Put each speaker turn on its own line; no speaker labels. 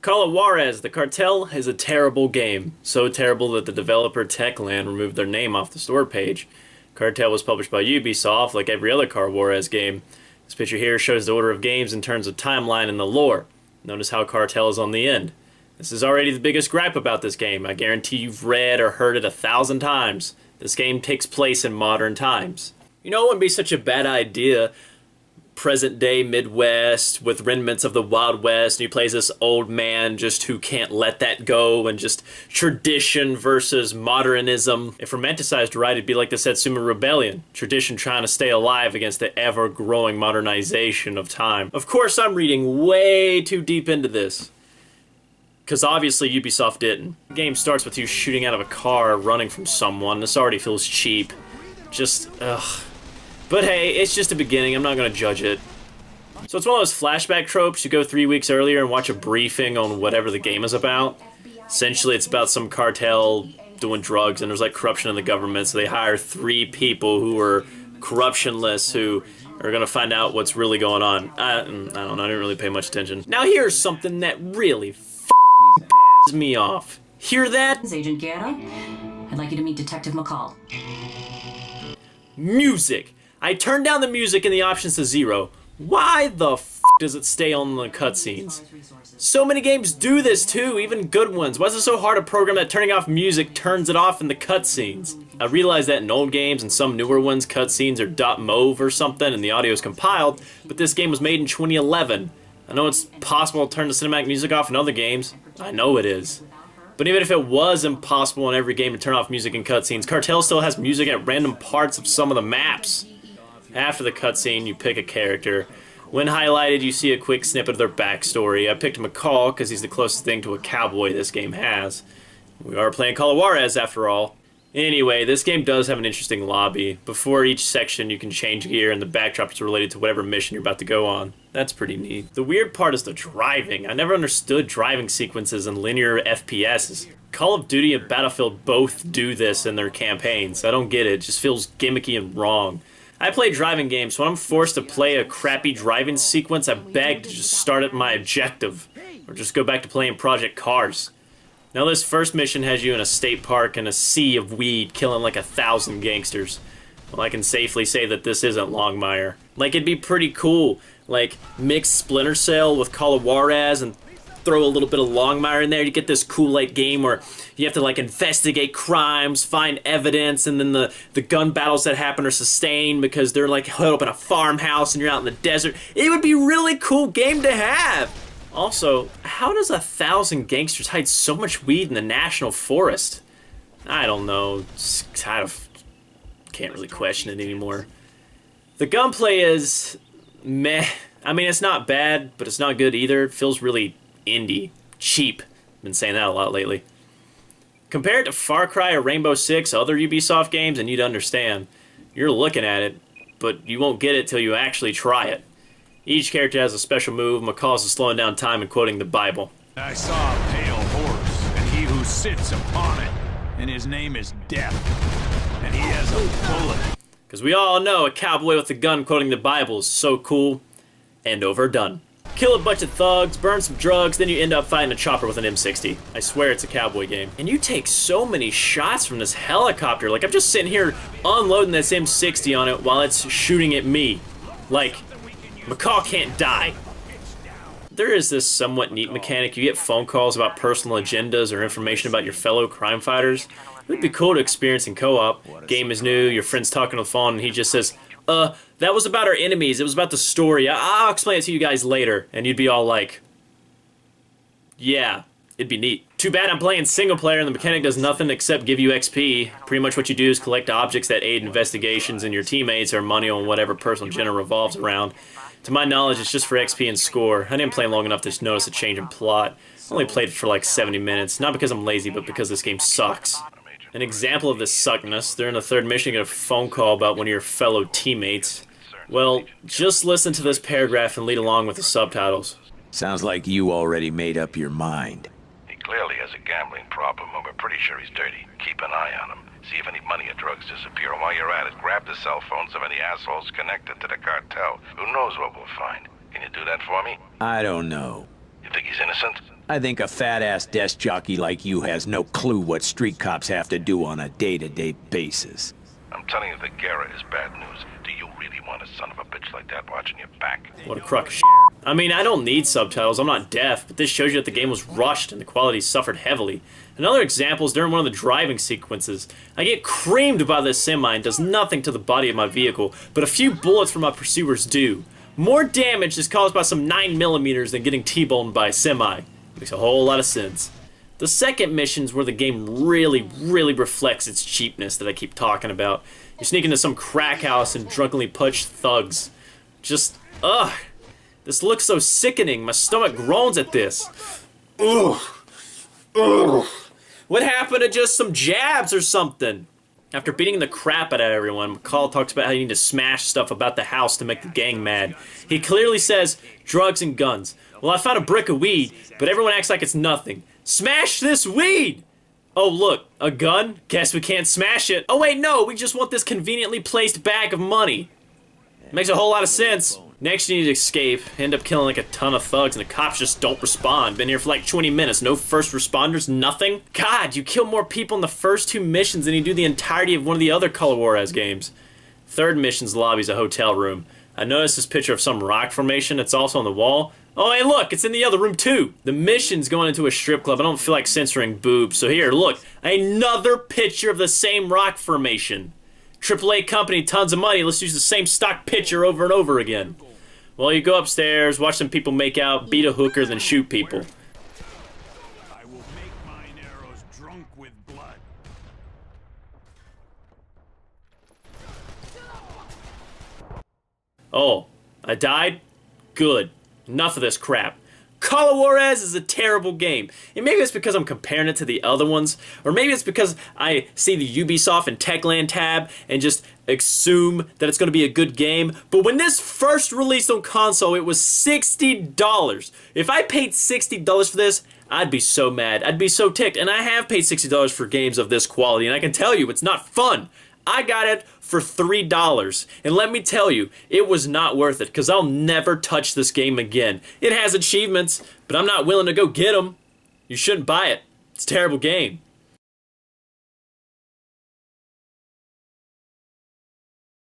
Call it Juarez. The Cartel is a terrible game. So terrible that the developer Techland removed their name off the store page. Cartel was published by Ubisoft like every other Car Juarez game. This picture here shows the order of games in terms of timeline and the lore. Notice how Cartel is on the end. This is already the biggest gripe about this game. I guarantee you've read or heard it 1,000 times. This game takes place in modern times. You know, it wouldn't be such a bad idea. Present day Midwest with remnants of the Wild West, and he plays this old man just who can't let that go, and just tradition versus modernism. If romanticized right, it'd be like the Satsuma Rebellion, tradition trying to stay alive against the ever-growing modernization of time. Of course, I'm reading way too deep into this, because obviously Ubisoft didn't. The game starts with you shooting out of a car, running from someone. This already feels cheap. Just, ugh. But hey, it's just a beginning, I'm not going to judge it. So it's one of those flashback tropes. You go 3 weeks earlier and watch a briefing on whatever the game is about. Essentially it's about some cartel doing drugs and there's like corruption in the government, so they hire 3 people who are corruptionless who are going to find out what's really going on. I don't know, I didn't really pay much attention. Now here's something that really pisses me off. Hear that?
Agent Guerra, I'd like you to meet Detective McCall.
Music. I turned down the music and the options to 0. Why the f does it stay on the cutscenes? So many games do this too, even good ones. Why is it so hard to program that turning off music turns it off in the cutscenes? I realize that in old games and some newer ones, cutscenes are .mov or something and the audio is compiled, but this game was made in 2011. I know it's possible to turn the cinematic music off in other games. I know it is. But even if it was impossible in every game to turn off music in cutscenes, Cartel still has music at random parts of some of the maps. After the cutscene, you pick a character. When highlighted, you see a quick snippet of their backstory. I picked McCall because he's the closest thing to a cowboy this game has. We are playing Call of Juarez, after all. Anyway, this game does have an interesting lobby. Before each section, you can change gear, and the backdrop is related to whatever mission you're about to go on. That's pretty neat. The weird part is the driving. I never understood driving sequences in linear FPSs. Call of Duty and Battlefield both do this in their campaigns. I don't get it. It just feels gimmicky and wrong. I play driving games, so when I'm forced to play a crappy driving sequence, I beg to just start at my objective, or just go back to playing Project Cars. Now this first mission has you in a state park in a sea of weed, killing like 1,000 gangsters. Well, I can safely say that this isn't Longmire. Like, it'd be pretty cool, like, mix Splinter Cell with Call of Juarez and throw a little bit of Longmire in there. You get this cool, like, game where you have to, like, investigate crimes, find evidence, and then the gun battles that happen are sustained because they're, like, held up in a farmhouse and you're out in the desert. It would be a really cool game to have! Also, how does 1,000 gangsters hide so much weed in the national forest? I don't know. Can't really question it anymore. The gunplay is meh. I mean, it's not bad, but it's not good either. It feels really indie, cheap. Been saying that a lot lately. Compare it to Far Cry or Rainbow Six, other Ubisoft games, and you'd understand. You're looking at it, but you won't get it till you actually try it. Each character has a special move. McCall's is slowing down time and quoting the Bible.
I saw a pale horse, and he who sits upon it, and his name is Death, and he has a bullet.
Because we all know a cowboy with a gun quoting the Bible is so cool and overdone. Kill a bunch of thugs, burn some drugs, then you end up fighting a chopper with an M60. I swear it's a cowboy game. And you take so many shots from this helicopter. Like, I'm just sitting here unloading this M60 on it while it's shooting at me. Like, McCall can't die. There is this somewhat neat mechanic. You get phone calls about personal agendas or information about your fellow crime fighters. It would be cool to experience in co-op. Game is new, your friend's talking on the phone, and he just says, that was about our enemies. It was about the story. I'll explain it to you guys later. And you'd be all like, yeah, it'd be neat. Too bad I'm playing single player and the mechanic does nothing except give you XP. Pretty much what you do is collect objects that aid investigations and your teammates or money on whatever personal agenda revolves around. To my knowledge, it's just for XP and score. I didn't play long enough to notice a change in plot. I only played for like 70 minutes, not because I'm lazy, but because this game sucks. An example of this suckness, during the third mission you get a phone call about one of your fellow teammates. Well, just listen to this paragraph and lead along with the subtitles.
Sounds like you already made up your mind.
He clearly has a gambling problem, and we're pretty sure he's dirty. Keep an eye on him. See if any money or drugs disappear, and while you're at it, grab the cell phones of any assholes connected to the cartel. Who knows what we'll find? Can you do that for me?
I don't know.
You think he's innocent?
I think a fat-ass desk jockey like you has no clue what street cops have to do on a day-to-day basis.
I'm telling you that Garrett is bad news. Do you really want a son of a bitch like that watching your back?
What a crock of shit. I mean, I don't need subtitles, I'm not deaf, but this shows you that the game was rushed and the quality suffered heavily. Another example is during one of the driving sequences. I get creamed by this semi and does nothing to the body of my vehicle, but a few bullets from my pursuers do. More damage is caused by some 9mm than getting T-boned by a semi. Makes a whole lot of sense. The second mission's where the game really reflects its cheapness that I keep talking about. You sneak into some crack house and drunkenly punch thugs. Just, ugh. This looks so sickening. My stomach groans at this. Ugh. Ugh. What happened to just some jabs or something? After beating the crap out of everyone, McCall talks about how you need to smash stuff about the house to make the gang mad. He clearly says, drugs and guns. Well, I found a brick of weed, but everyone acts like it's nothing. Smash this weed! Oh, look, a gun? Guess we can't smash it. Oh, wait, no, we just want this conveniently placed bag of money. Makes a whole lot of sense. Next, you need to escape, end up killing like a ton of thugs, and the cops just don't respond. Been here for like 20 minutes, no first responders, nothing? God, you kill more people in the first 2 missions than you do the entirety of one of the other Color Juarez games. Third mission's lobby's a hotel room. I noticed this picture of some rock formation that's also on the wall. Oh, hey, look, it's in the other room, too. The mission's going into a strip club. I don't feel like censoring boobs. So here, look, another picture of the same rock formation. AAA company, tons of money. Let's use the same stock picture over and over again. Well, you go upstairs, watch some people make out, beat a hooker, then shoot people.
I will make mine arrows drunk with blood.
Oh, I died? Good. Enough of this crap. Call of Juarez is a terrible game. And maybe it's because I'm comparing it to the other ones, or maybe it's because I see the Ubisoft and Techland tab and just assume that it's going to be a good game. But when this first released on console, it was $60. If I paid $60 for this, I'd be so mad. I'd be so ticked. And I have paid $60 for games of this quality, and I can tell you, it's not fun. I got it for $3, and let me tell you, it was not worth it, because I'll never touch this game again. It has achievements, but I'm not willing to go get them. You shouldn't buy it. It's a terrible game.